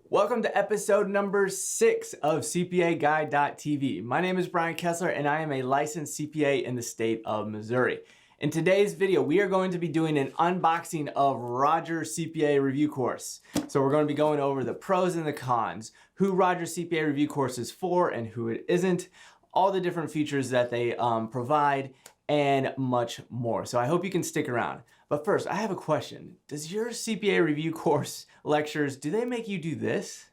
Welcome to episode number 6 of CPAGuide.tv. My name is Brian Kessler and I am a licensed CPA in the state of Missouri. In today's video, we are going to be doing an unboxing of Roger CPA Review Course. So we're going to be going over the pros and the cons, who Roger CPA Review Course is for and who it isn't, all the different features that they provide, and much more. So I hope you can stick around. But first, I have a question. Does your CPA Review Course lectures, do they make you do this?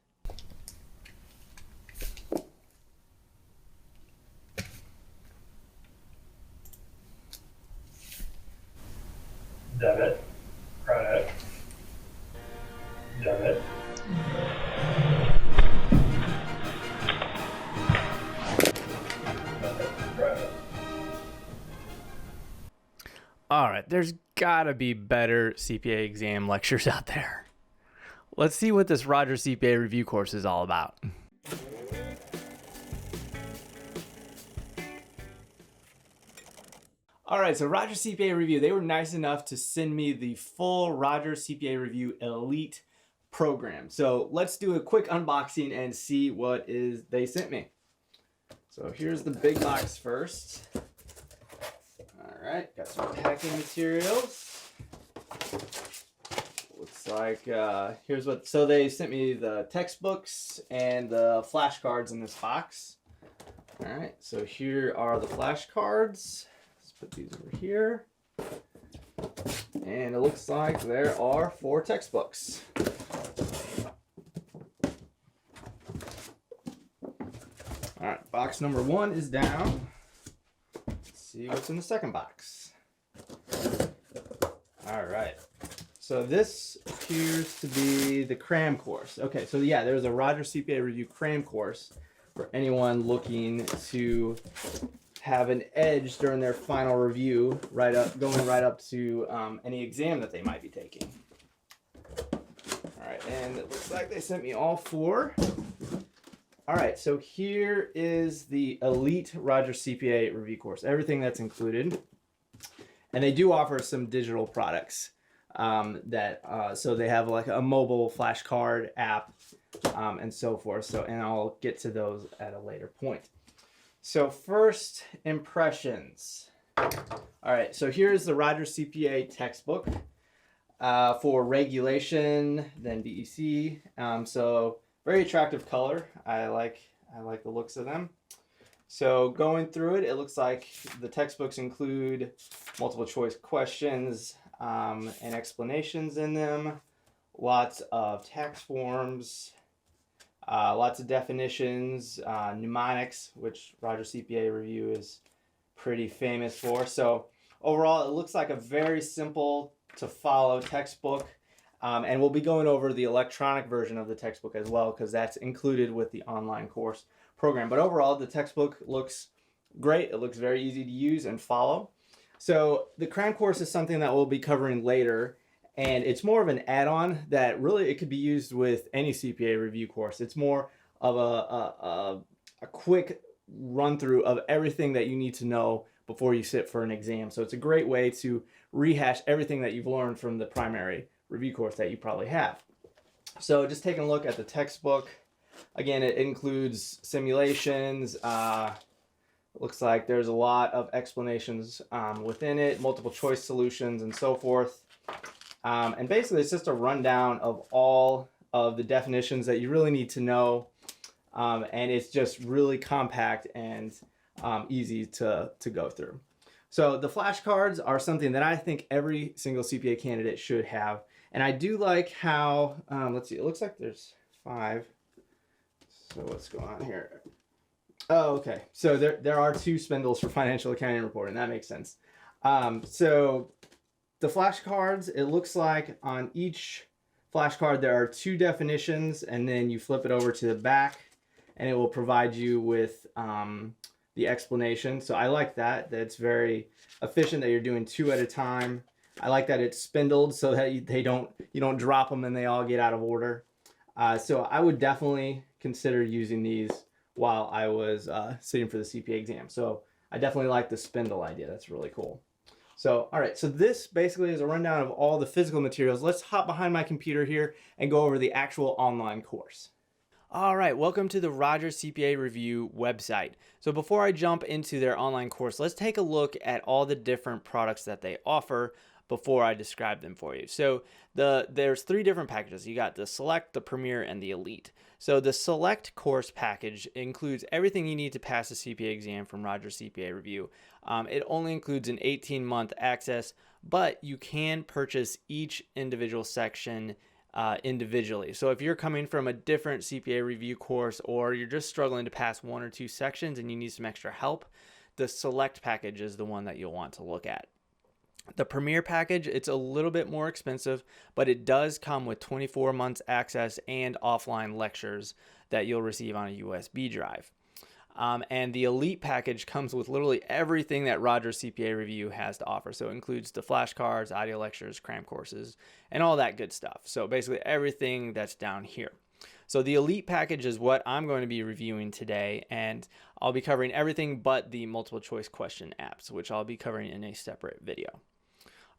Debit, credit, debit. Credit. All right, there's gotta be better CPA exam lectures out there. Let's see what this Roger CPA Review Course is all about. All right, so Roger CPA Review, they were nice enough to send me the full Roger CPA Review Elite program. So let's do a quick unboxing and see what they sent me. So here's the big box first. All right, got some packing materials. Looks like here's what. So they sent me the textbooks and the flashcards in this box. All right, so here are the flashcards. Let's put these over here. And it looks like there are 4 textbooks. All right, box number 1 is down. See what's in the second box. All right, so this appears to be the cram course. Okay, so yeah, there's a Roger CPA Review cram course for anyone looking to have an edge during their final review, going right up to any exam that they might be taking. All right, and it looks like they sent me all 4. All right, so here is the Elite Roger CPA Review Course, everything that's included. And they do offer some digital products so they have like a mobile flashcard app and so forth. So, and I'll get to those at a later point. So first impressions. All right, so here's the Roger CPA textbook for regulation, then BEC. So very attractive color. I like the looks of them. So going through it, it looks like the textbooks include multiple choice questions and explanations in them, lots of tax forms, lots of definitions, mnemonics, which Roger CPA Review is pretty famous for. So overall, it looks like a very simple to follow textbook. And we'll be going over the electronic version of the textbook as well, because that's included with the online course program. But overall, the textbook looks great. It looks very easy to use and follow. So the cram course is something that we'll be covering later, and it's more of an add-on that really it could be used with any CPA review course. It's more of a quick run-through of everything that you need to know before you sit for an exam. So it's a great way to rehash everything that you've learned from the primary review course that you probably have. So just taking a look at the textbook, again, it includes simulations. Looks like there's a lot of explanations within it, multiple choice solutions and so forth. And basically it's just a rundown of all of the definitions that you really need to know. And it's just really compact and easy to go through. So the flashcards are something that I think every single CPA candidate should have. And I do like how, let's see, it looks like there's 5. So what's going on here? Oh, okay. So there are 2 spindles for financial accounting reporting. That makes sense. So the flashcards, it looks like on each flashcard there are 2 definitions, and then you flip it over to the back and it will provide you with the explanation. So I like that. That's very efficient that you're doing 2 at a time. I like that it's spindled so that you don't drop them and they all get out of order. So I would definitely consider using these while I was sitting for the CPA exam. So I definitely like the spindle idea. That's really cool. So, all right, so this basically is a rundown of all the physical materials. Let's hop behind my computer here and go over the actual online course. All right, welcome to the Roger CPA Review website. So before I jump into their online course, let's take a look at all the different products that they offer before I describe them for you. So there's three different packages. You got the Select, the Premier, and the Elite. So the Select course package includes everything you need to pass the CPA exam from Roger CPA Review. It only includes an 18-month access, but you can purchase each individual section individually. So if you're coming from a different CPA review course, or you're just struggling to pass one or two sections and you need some extra help, the Select package is the one that you'll want to look at. The Premier package, it's a little bit more expensive, but it does come with 24 months access and offline lectures that you'll receive on a USB drive. And the Elite package comes with literally everything that Roger CPA Review has to offer. So it includes the flashcards, audio lectures, cram courses, and all that good stuff. So basically everything that's down here. So the Elite package is what I'm going to be reviewing today, and I'll be covering everything but the multiple choice question apps, which I'll be covering in a separate video.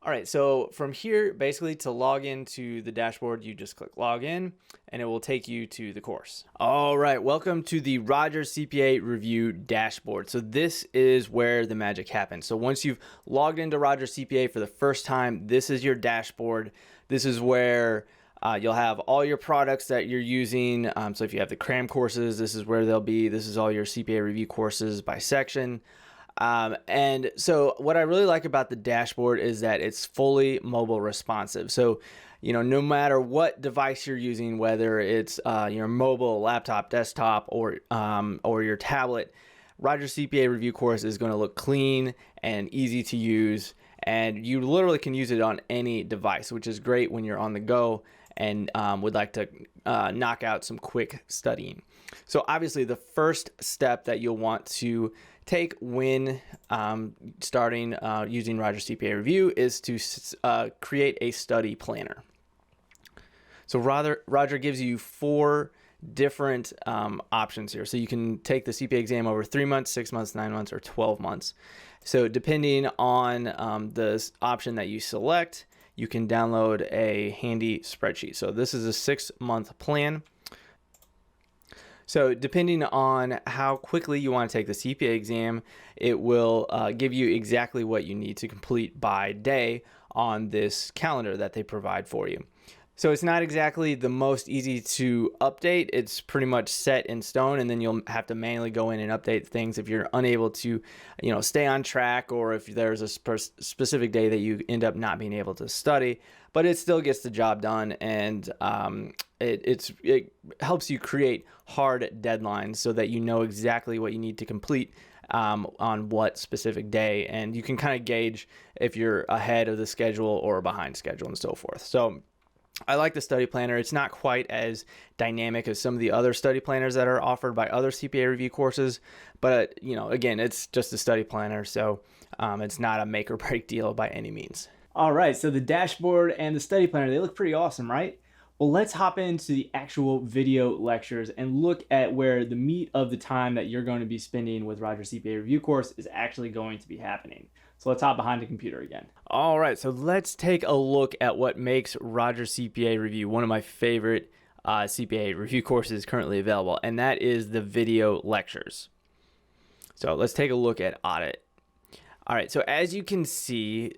All right, so from here, basically to log into the dashboard, you just click log in and it will take you to the course. All right, welcome to the Roger CPA Review dashboard. So this is where the magic happens. So once you've logged into Roger CPA for the first time, this is your dashboard. This is where you'll have all your products that you're using. So if you have the cram courses, this is where they'll be. This is all your CPA review courses by section. And so what I really like about the dashboard is that it's fully mobile responsive. So, no matter what device you're using, whether it's your mobile, laptop, desktop, or your tablet, Roger CPA Review Course is going to look clean and easy to use. And you literally can use it on any device, which is great when you're on the go and would like to knock out some quick studying. So obviously the first step that you'll want to take when starting using Roger CPA Review is to create a study planner. So Roger gives you 4 different options here. So you can take the CPA exam over 3 months, 6 months, 9 months, or 12 months. So depending on the option that you select, you can download a handy spreadsheet. So this is a 6-month plan. So depending on how quickly you want to take the CPA exam, it will give you exactly what you need to complete by day on this calendar that they provide for you. So it's not exactly the most easy to update. It's pretty much set in stone, and then you'll have to manually go in and update things if you're unable to, stay on track, or if there's a specific day that you end up not being able to study. But it still gets the job done, and it helps you create hard deadlines so that you know exactly what you need to complete on what specific day, and you can kind of gauge if you're ahead of the schedule or behind schedule and so forth. So I like the study planner. It's not quite as dynamic as some of the other study planners that are offered by other CPA review courses, but again, it's just a study planner, so it's not a make or break deal by any means. All right, so the dashboard and the study planner, they look pretty awesome, right? Well, let's hop into the actual video lectures and look at where the meat of the time that you're going to be spending with Roger CPA Review Course is actually going to be happening. So let's hop behind the computer again. All right, so let's take a look at what makes Roger CPA Review one of my favorite CPA review courses currently available, and that is the video lectures. So let's take a look at audit. All right, so as you can see,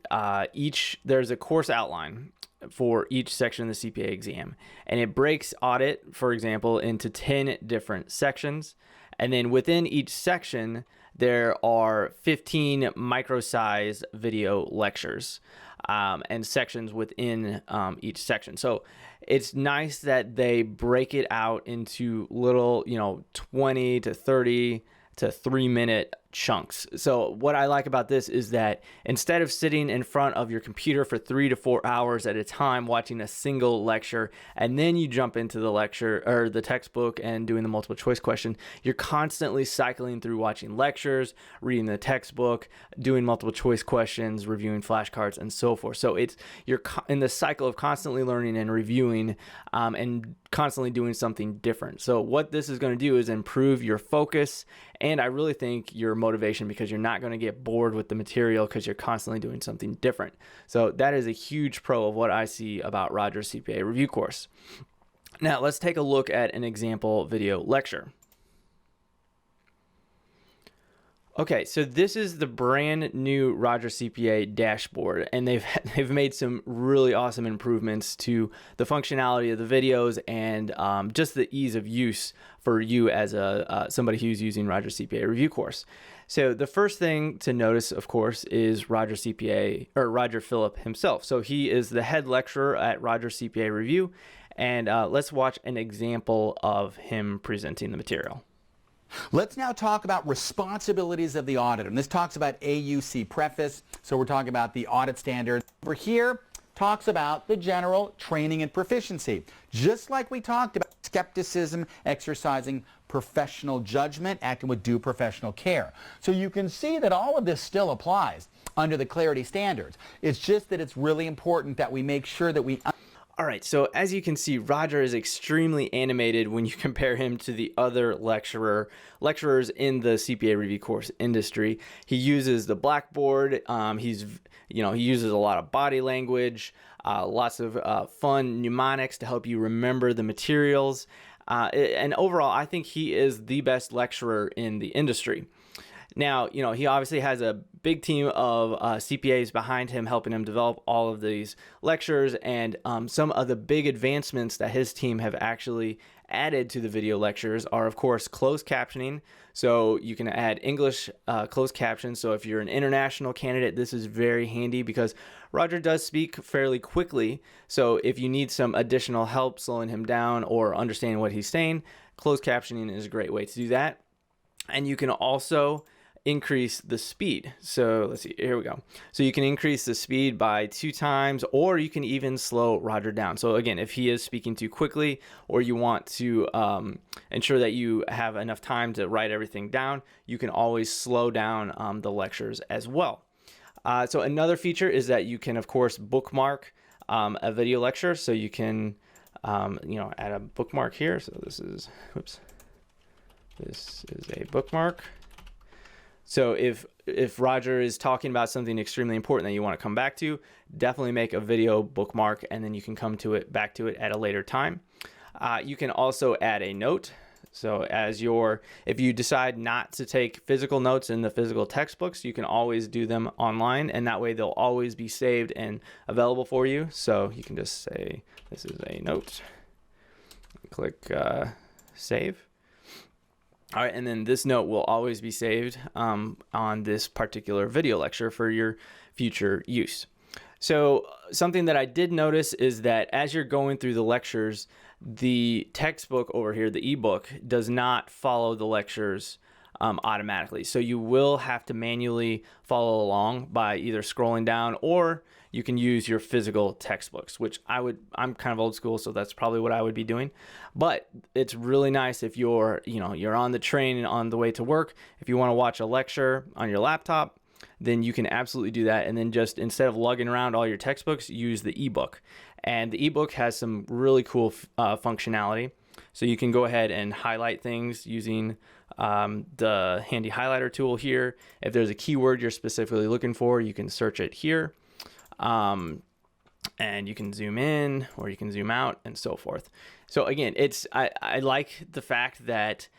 there's a course outline for each section of the CPA exam, and it breaks audit, for example, into 10 different sections, and then within each section there are 15 micro-sized video lectures and sections within each section. So it's nice that they break it out into little 20 to 30 to 3-minute chunks. So what I like about this is that instead of sitting in front of your computer for 3 to 4 hours at a time watching a single lecture, and then you jump into the lecture or the textbook and doing the multiple choice question, you're constantly cycling through watching lectures, reading the textbook, doing multiple choice questions, reviewing flashcards, and so forth. So you're in the cycle of constantly learning and reviewing and constantly doing something different. So what this is going to do is improve your focus, and I really think your motivation because you're not going to get bored with the material because you're constantly doing something different. So that is a huge pro of what I see about Roger CPA Review Course. Now let's take a look at an example video lecture. Okay, so this is the brand new Roger CPA dashboard, and they've made some really awesome improvements to the functionality of the videos and just the ease of use for you as somebody who's using Roger CPA Review Course. So the first thing to notice, of course, is Roger Phillip himself. So he is the head lecturer at Roger CPA Review, and let's watch an example of him presenting the material. Let's now talk about responsibilities of the auditor. And this talks about AUC preface. So we're talking about the audit standards. Over here talks about the general training and proficiency. Just like we talked about skepticism, exercising professional judgment, acting with due professional care. So you can see that all of this still applies under the clarity standards. It's just that it's really important that we make sure that we... All right, so as you can see, Roger is extremely animated when you compare him to the other lecturers in the CPA Review Course industry. He uses the blackboard. He uses a lot of body language, lots of fun mnemonics to help you remember the materials. And overall, I think he is the best lecturer in the industry. Now, he obviously has a big team of CPAs behind him helping him develop all of these lectures, and some of the big advancements that his team have actually added to the video lectures are, of course, closed captioning. So you can add English closed captions. So if you're an international candidate, this is very handy because Roger does speak fairly quickly. So if you need some additional help slowing him down or understanding what he's saying, closed captioning is a great way to do that. And you can also increase the speed. So let's see, here we go. So you can increase the speed by 2 times, or you can even slow Roger down. So again, if he is speaking too quickly, or you want to ensure that you have enough time to write everything down, you can always slow down the lectures as well. So another feature is that you can, of course, bookmark a video lecture. So you can, add a bookmark here. So this is a bookmark. So if Roger is talking about something extremely important that you want to come back to, definitely make a video bookmark, and then you can come back to it at a later time. You can also add a note. So if you decide not to take physical notes in the physical textbooks, you can always do them online, and that way they'll always be saved and available for you. So you can just say, this is a note, click save. All right, and then this note will always be saved on this particular video lecture for your future use. So something that I did notice is that as you're going through the lectures, the textbook over here, the ebook, does not follow the lectures automatically. So you will have to manually follow along by either scrolling down, or you can use your physical textbooks, which I'm kind of old school, so that's probably what I would be doing. But it's really nice if you're on the train and on the way to work. If you want to watch a lecture on your laptop, then you can absolutely do that. And then just instead of lugging around all your textbooks, use the ebook. And the ebook has some really cool functionality. So you can go ahead and highlight things using the handy highlighter tool here. If there's a keyword you're specifically looking for, you can search it here. And you can zoom in or you can zoom out and so forth. So again, I like the fact that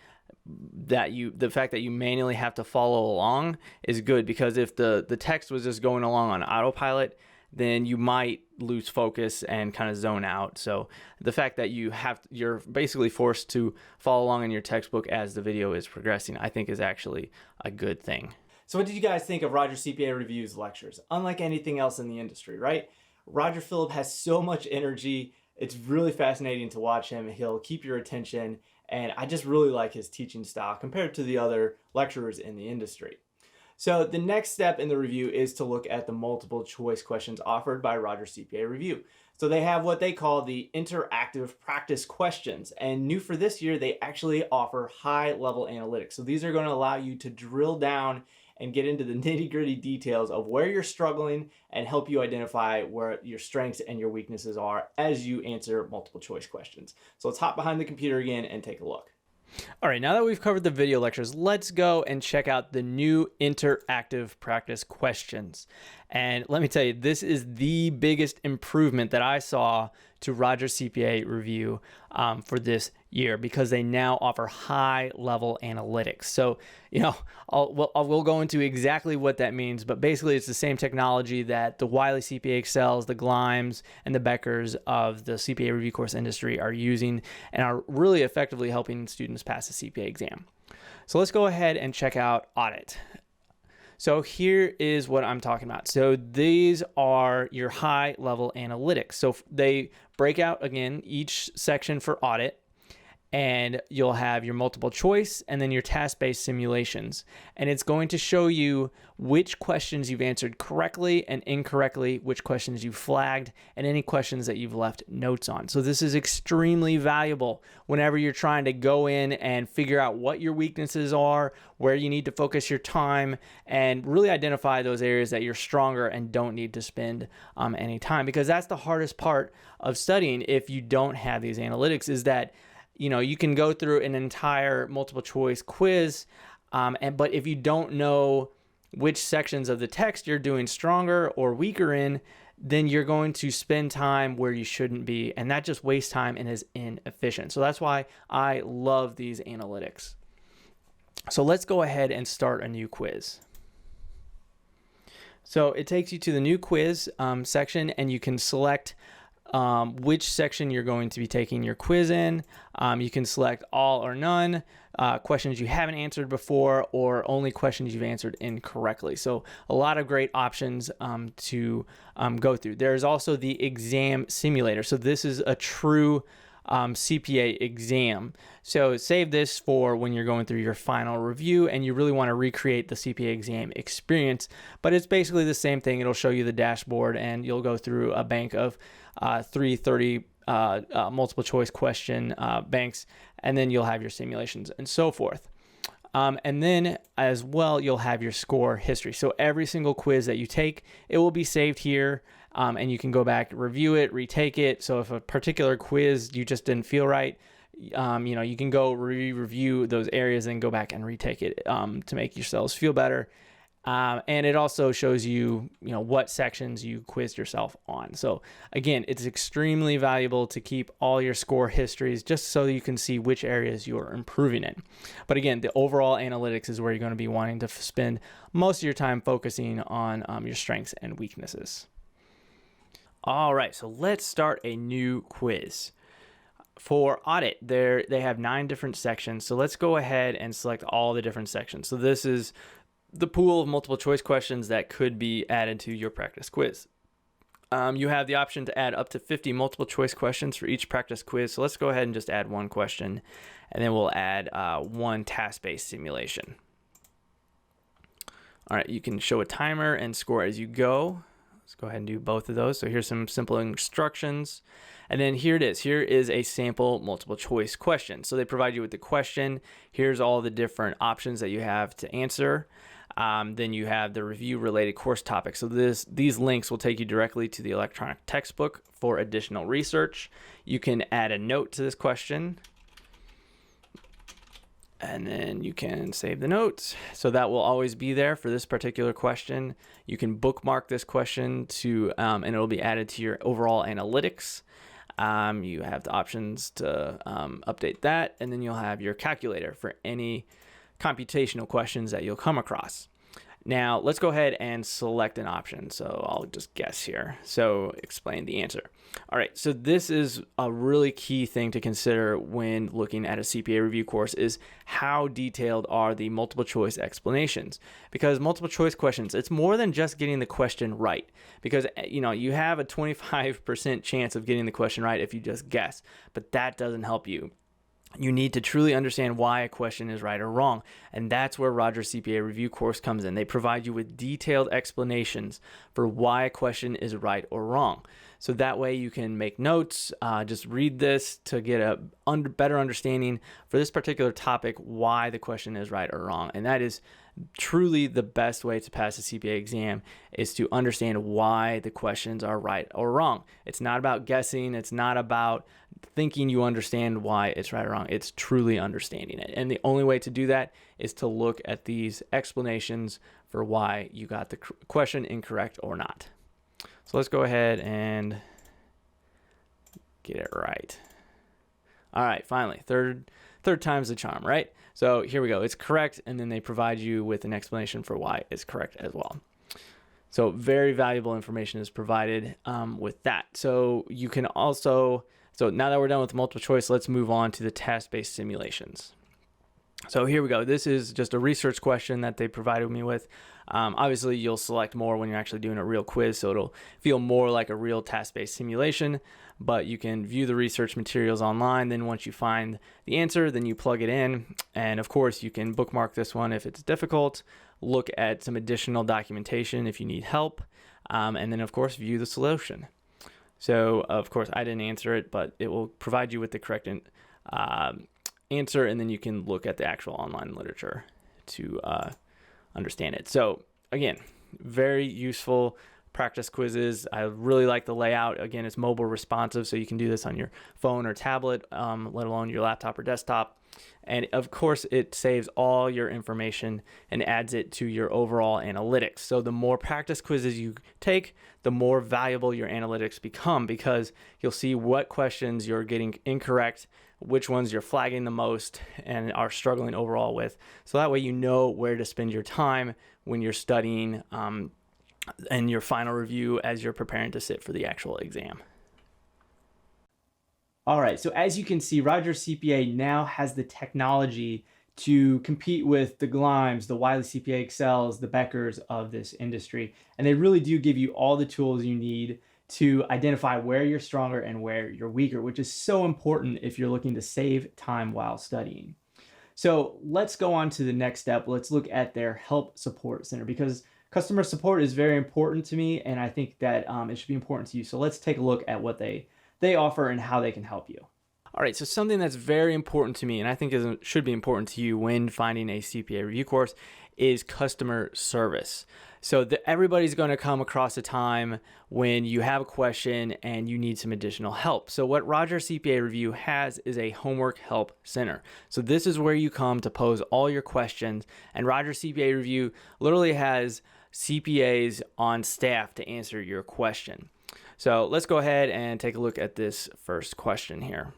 you manually have to follow along is good, because if the text was just going along on autopilot, then you might lose focus and kind of zone out. So the fact that you're basically forced to follow along in your textbook as the video is progressing, I think is actually a good thing. So what did you guys think of Roger CPA Review's lectures? Unlike anything else in the industry, right? Roger Phillip has so much energy. It's really fascinating to watch him. He'll keep your attention, and I just really like his teaching style compared to the other lecturers in the industry. So the next step in the review is to look at the multiple choice questions offered by Roger CPA Review. So they have what they call the interactive practice questions, and new for this year, they actually offer high-level analytics. So these are going to allow you to drill down and get into the nitty-gritty details of where you're struggling and help you identify where your strengths and your weaknesses are as you answer multiple choice questions. So let's hop behind the computer again and take a look. All right, now that we've covered the video lectures, let's go and check out the new interactive practice questions. And let me tell you, this is the biggest improvement that I saw to Roger CPA Review for this year, because they now offer high-level analytics. So, you know, we'll go into exactly what that means, but basically it's the same technology that the Wiley CPA Excels, the Glimes, and the Beckers of the CPA Review Course industry are using and are really effectively helping students pass the CPA exam. So let's go ahead and check out audit. So here is what I'm talking about. So these are your high-level analytics. So they break out, again, each section for audit, and you'll have your multiple choice and then your task-based simulations. And it's going to show you which questions you've answered correctly and incorrectly, which questions you've flagged, and any questions that you've left notes on. So this is extremely valuable whenever you're trying to go in and figure out what your weaknesses are, where you need to focus your time, and really identify those areas that you're stronger and don't need to spend any time. Because that's the hardest part of studying if you don't have these analytics, is that you can go through an entire multiple choice quiz, but if you don't know which sections of the text you're doing stronger or weaker in, then you're going to spend time where you shouldn't be, and that just wastes time and is inefficient. So that's why I love these analytics. So let's go ahead and start a new quiz. So it takes you to the new quiz section, and you can select which section you're going to be taking your quiz in. You can select all or none, questions you haven't answered before, or only questions you've answered incorrectly. So a lot of great options to go through. There's also the exam simulator. So this is a true CPA exam. So save this for when you're going through your final review and you really want to recreate the CPA exam experience. But it's basically the same thing. It'll show you the dashboard, and you'll go through a bank of 330 multiple choice question banks, and then you'll have your simulations and so forth. And then as well, you'll have your score history. So every single quiz that you take, it will be saved here, and you can go back, review it, retake it. So if a particular quiz you just didn't feel right, you can go review those areas and go back and retake it to make yourselves feel better. And it also shows you, what sections you quizzed yourself on. So again, it's extremely valuable to keep all your score histories just so you can see which areas you're improving in. But again, the overall analytics is where you're going to be wanting to spend most of your time focusing on your strengths and weaknesses. All right, so let's start a new quiz. For audit, they have 9 different sections. So let's go ahead and select all the different sections. So this is the pool of multiple choice questions that could be added to your practice quiz. You have the option to add up to 50 multiple choice questions for each practice quiz. So let's go ahead and just add one question, and then we'll add one task-based simulation. All right, you can show a timer and score as you go. Let's go ahead and do both of those. So here's some simple instructions. And then here it is. Here is a sample multiple choice question. So they provide you with the question. Here's all the different options that you have to answer. Then you have the review related course topics. So these links will take you directly to the electronic textbook for additional research. You can add a note to this question, and then you can save the notes. So that will always be there for this particular question. You can bookmark this question and it'll be added to your overall analytics. You have the options to update that, and then you'll have your calculator for any computational questions that you'll come across. Now, let's go ahead and select an option. So I'll just guess here. So explain the answer. All right, so this is a really key thing to consider when looking at a CPA review course, is how detailed are the multiple choice explanations. Because multiple choice questions, it's more than just getting the question right. Because you have a 25% chance of getting the question right if you just guess, but that doesn't help you. You need to truly understand why a question is right or wrong. And that's where Roger CPA Review Course comes in. They provide you with detailed explanations for why a question is right or wrong. So that way you can make notes, just read this to get a better understanding for this particular topic, why the question is right or wrong. And that is truly the best way to pass a CPA exam is to understand why the questions are right or wrong. It's not about guessing. It's not about thinking you understand why it's right or wrong. It's truly understanding it. And the only way to do that is to look at these explanations for why you got the question incorrect or not. So let's go ahead and get it right. All right, finally, third time's the charm, right? So here we go. It's correct, and then they provide you with an explanation for why it's correct as well. So very valuable information is provided with that. So you can also, so now that we're done with multiple choice, let's move on to the task-based simulations. So here we go. This is just a research question that they provided me with. Obviously, you'll select more when you're actually doing a real quiz, so it'll feel more like a real task-based simulation, but you can view the research materials online. Then once you find the answer, then you plug it in. And of course, you can bookmark this one if it's difficult, look at some additional documentation if you need help, and then of course, view the solution. So of course, I didn't answer it, but it will provide you with the correct answer, and then you can look at the actual online literature to understand it. So again, very useful practice quizzes. I really like the layout. Again, it's mobile responsive, so you can do this on your phone or tablet, let alone your laptop or desktop. And of course, it saves all your information and adds it to your overall analytics. So the more practice quizzes you take, the more valuable your analytics become, because you'll see what questions you're getting incorrect, which ones you're flagging the most and are struggling overall with. So that way you know where to spend your time when you're studying and your final review as you're preparing to sit for the actual exam. All right, so as you can see, Roger CPA now has the technology to compete with the Glimes, the Wiley CPA Excels, the Beckers of this industry. And they really do give you all the tools you need to identify where you're stronger and where you're weaker, which is so important if you're looking to save time while studying. So let's go on to the next step. Let's look at their Help Support Center, because customer support is very important to me, and I think that it should be important to you. So let's take a look at what they offer and how they can help you. All right, so something that's very important to me, and I think should be important to you when finding a CPA review course, is customer service. So everybody's going to come across a time when you have a question and you need some additional help. So what Roger CPA Review has is a homework help center. So this is where you come to pose all your questions, and Roger CPA Review literally has CPAs on staff to answer your question. So let's go ahead and take a look at this first question here.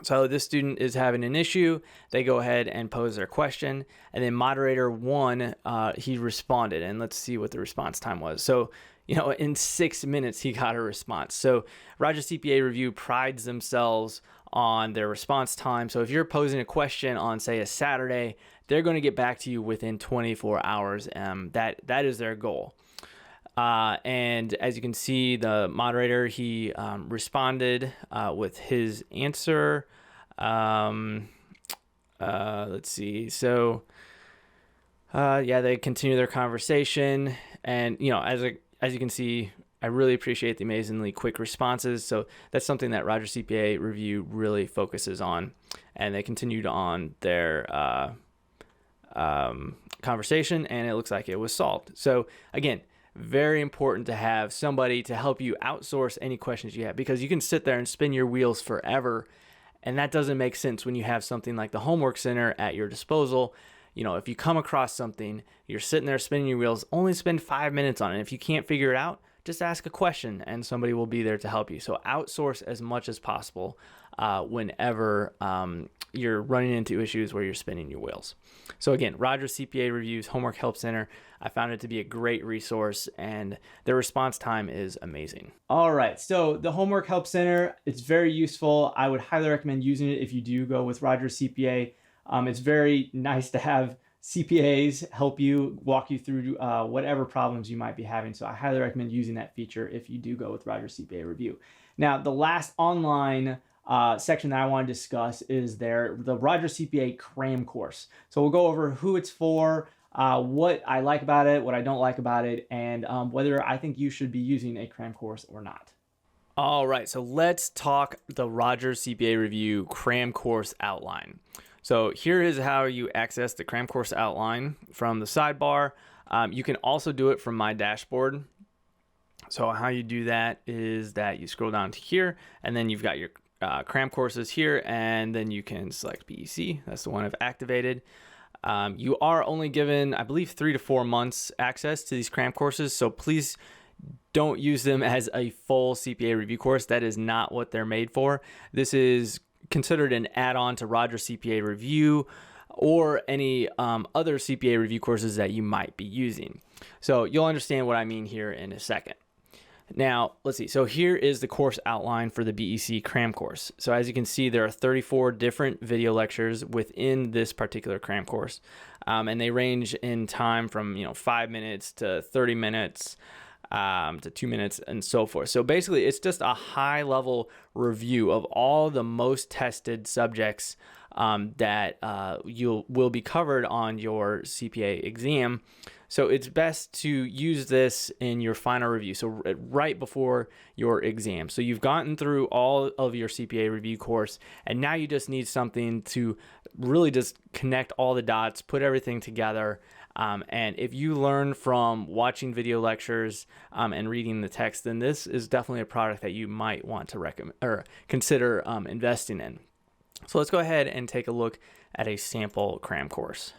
So this student is having an issue. They go ahead and pose their question, and then moderator 1, he responded, and let's see what the response time was. So, in 6 minutes, he got a response. So Roger CPA Review prides themselves on their response time. So if you're posing a question on, say, a Saturday, they're going to get back to you within 24 hours. That is their goal. And as you can see, the moderator, he responded with his answer. Let's see. So, they continue their conversation. And, as you can see, I really appreciate the amazingly quick responses. So that's something that Roger CPA Review really focuses on. And they continued on their conversation, and it looks like it was solved. So, again, very important to have somebody to help you outsource any questions you have, because you can sit there and spin your wheels forever, and that doesn't make sense when you have something like the Homework Center at your disposal. If you come across something, you're sitting there spinning your wheels, only spend 5 minutes on it. If you can't figure it out, just ask a question and somebody will be there to help you. So outsource as much as possible whenever you're running into issues where you're spinning your wheels. So again, Roger CPA Review's Homework Help Center, I found it to be a great resource, and their response time is amazing. All right, so the Homework Help Center, it's very useful. I would highly recommend using it if you do go with Roger CPA. It's very nice to have CPAs help you, walk you through whatever problems you might be having. So I highly recommend using that feature if you do go with Roger CPA Review. Now, the last online section that I want to discuss is the Roger CPA Cram course. So we'll go over who it's for, what I like about it, what I don't like about it, and whether I think you should be using a cram course or not. All right, so let's talk the Roger CPA Review cram course outline. So here is how you access the cram course outline from the sidebar. You can also do it from my dashboard. So how you do that is that you scroll down to here, and then you've got your cram courses here, and then you can select BEC. That's the one I've activated. You are only given, I believe, 3 to 4 months access to these cram courses. So please don't use them as a full CPA review course. That is not what they're made for. This is considered an add-on to Roger CPA Review or any other CPA review courses that you might be using. So you'll understand what I mean here in a second. Now, let's see. So here is the course outline for the BEC cram course. So as you can see, there are 34 different video lectures within this particular cram course. And they range in time from 5 minutes to 30 minutes to 2 minutes and so forth. So basically, it's just a high level review of all the most tested subjects that will be covered on your CPA exam. So it's best to use this in your final review, so right before your exam. So you've gotten through all of your CPA review course, and now you just need something to really just connect all the dots, put everything together. And if you learn from watching video lectures and reading the text, then this is definitely a product that you might want to recommend or consider investing in. So let's go ahead and take a look at a sample cram course.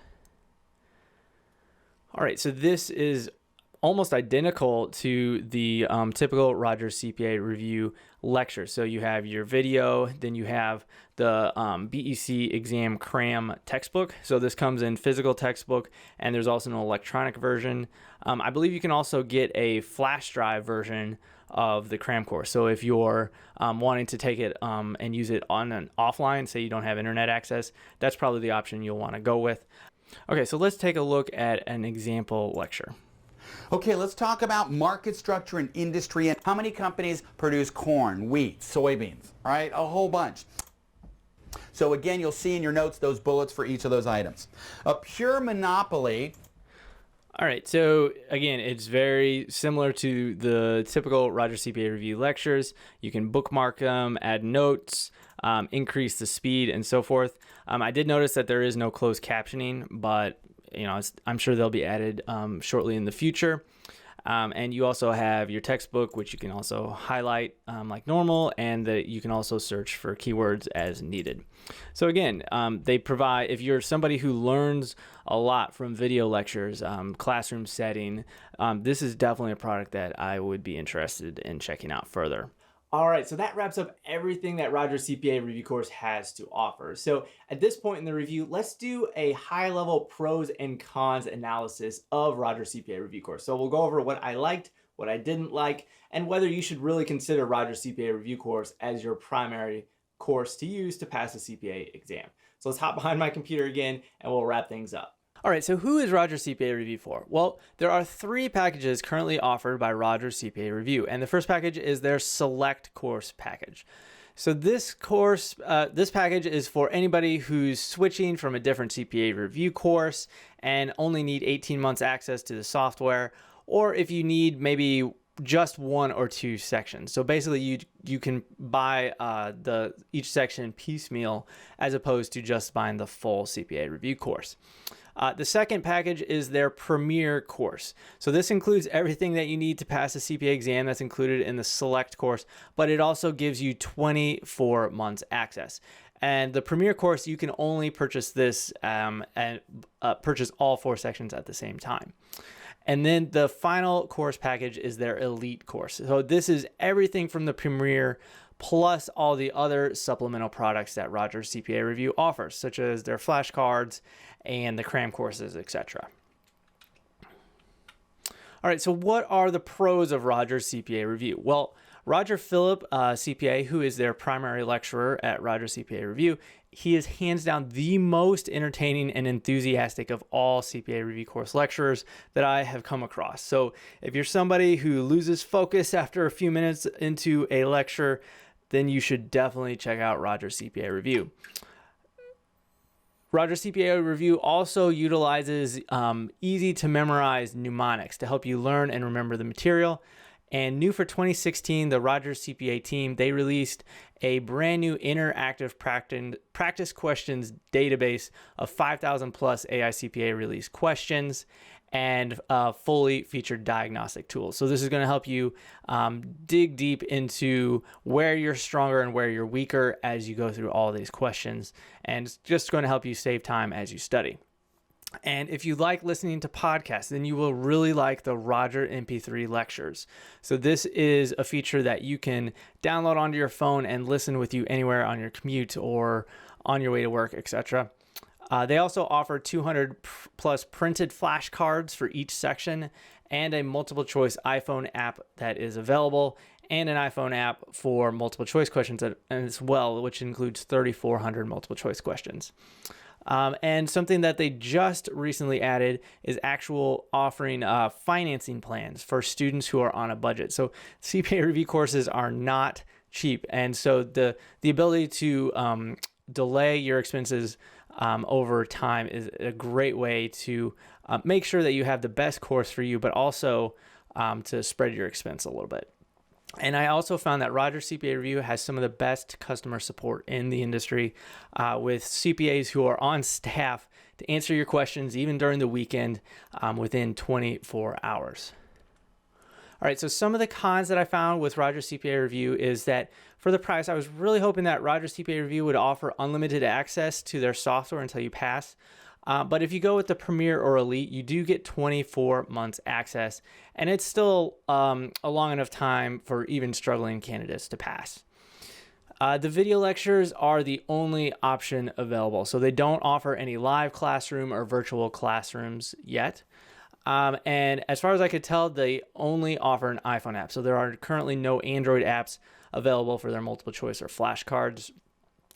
All right, so this is almost identical to the typical Roger CPA Review lecture. So you have your video, then you have the BEC exam cram textbook. So this comes in physical textbook, and there's also an electronic version. I believe you can also get a flash drive version of the cram course. So if you're wanting to take it and use it on an offline, say you don't have internet access, that's probably the option you'll want to go with. Okay, so let's take a look at an example lecture. Okay, let's talk about market structure and industry and how many companies produce corn, wheat, soybeans, all right? A whole bunch. So again, you'll see in your notes those bullets for each of those items. A pure monopoly. All right, so again, it's very similar to the typical Roger CPA Review lectures. You can bookmark them, add notes, increase the speed, and so forth. I did notice that there is no closed captioning, but I'm sure they'll be added shortly in the future. And you also have your textbook, which you can also highlight like normal, and that you can also search for keywords as needed. So again, they provide, if you're somebody who learns a lot from video lectures, classroom setting, this is definitely a product that I would be interested in checking out further. All right, so that wraps up everything that Roger CPA Review Course has to offer. So at this point in the review, let's do a high-level pros and cons analysis of Roger CPA Review Course. So we'll go over what I liked, what I didn't like, and whether you should really consider Roger CPA Review Course as your primary course to use to pass the CPA exam. So let's hop behind my computer again, and we'll wrap things up. All right, so who is Roger CPA Review for? Well, there are 3 packages currently offered by Roger CPA Review, and the first package is their Select Course package. So this course, this package is for anybody who's switching from a different CPA Review course and only need 18 months access to the software, or if you need maybe just 1 or 2 sections. So basically you can buy each section piecemeal as opposed to just buying the full CPA Review course. The second package is their Premier course. So this includes everything that you need to pass the CPA exam that's included in the Select course, but it also gives you 24 months access. And the Premier course, you can only purchase this and purchase all 4 sections at the same time. And then the final course package is their Elite course. So this is everything from the Premier plus all the other supplemental products that Roger CPA Review offers, such as their flashcards and the cram courses, etc. All right, so what are the pros of Roger CPA Review? Well, Roger Phillip, CPA, who is their primary lecturer at Roger CPA Review, he is hands down the most entertaining and enthusiastic of all CPA Review course lecturers that I have come across. So if you're somebody who loses focus after a few minutes into a lecture, then you should definitely check out Roger CPA Review. Roger CPA Review also utilizes easy to memorize mnemonics to help you learn and remember the material. And new for 2016, the Roger CPA team, they released a brand new interactive practice questions database of 5,000 plus AICPA release questions and fully featured diagnostic tools. So this is going to help you dig deep into where you're stronger and where you're weaker as you go through all these questions. And it's just going to help you save time as you study. And if you like listening to podcasts, then you will really like the Roger MP3 lectures. So this is a feature that you can download onto your phone and listen with you anywhere on your commute or on your way to work, etc. They also offer 200 plus printed flashcards for each section and a multiple choice iPhone app that is available and an iPhone app for multiple choice questions as well, which includes 3,400 multiple choice questions. And something that they just recently added is actual offering financing plans for students who are on a budget. So CPA review courses are not cheap. And so the ability to delay your expenses over time is a great way to make sure that you have the best course for you, but also to spread your expense a little bit. And I also found that Roger CPA Review has some of the best customer support in the industry with CPAs who are on staff to answer your questions even during the weekend within 24 hours. All right, so some of the cons that I found with Roger CPA Review is that for the price, I was really hoping that Roger CPA Review would offer unlimited access to their software until you pass. But if you go with the Premier or Elite, you do get 24 months access, and it's still a long enough time for even struggling candidates to pass. The video lectures are the only option available, so they don't offer any live classroom or virtual classrooms yet. And as far as I could tell, they only offer an iPhone app, so there are currently no Android apps available for their multiple choice or flashcards.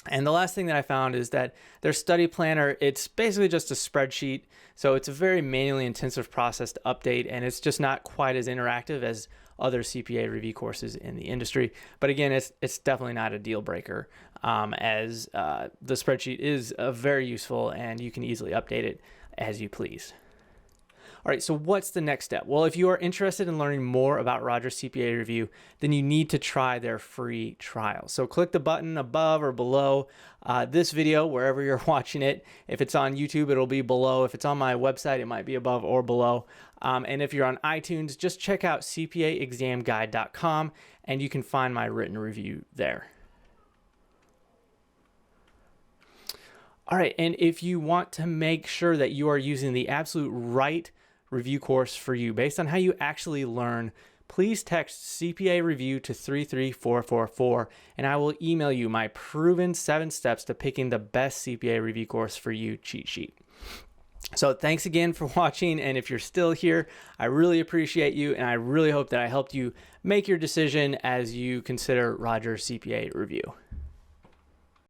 And the last thing that I found is that their study planner, it's basically just a spreadsheet. So it's a very manually intensive process to update, and it's just not quite as interactive as other CPA review courses in the industry. But again, it's definitely not a deal breaker, as the spreadsheet is very useful and you can easily update it as you please. All right, so what's the next step? Well, if you are interested in learning more about Roger CPA Review, then you need to try their free trial. So click the button above or below this video, wherever you're watching it. If it's on YouTube, it'll be below. If it's on my website, it might be above or below. And if you're on iTunes, just check out cpaexamguide.com and you can find my written review there. All right, and if you want to make sure that you are using the absolute right review course for you based on how you actually learn, please text CPA Review to 33444 and I will email you my proven 7 steps to picking the best CPA review course for you cheat sheet. So thanks again for watching, and if you're still here, I really appreciate you, and I really hope that I helped you make your decision as you consider Roger CPA Review.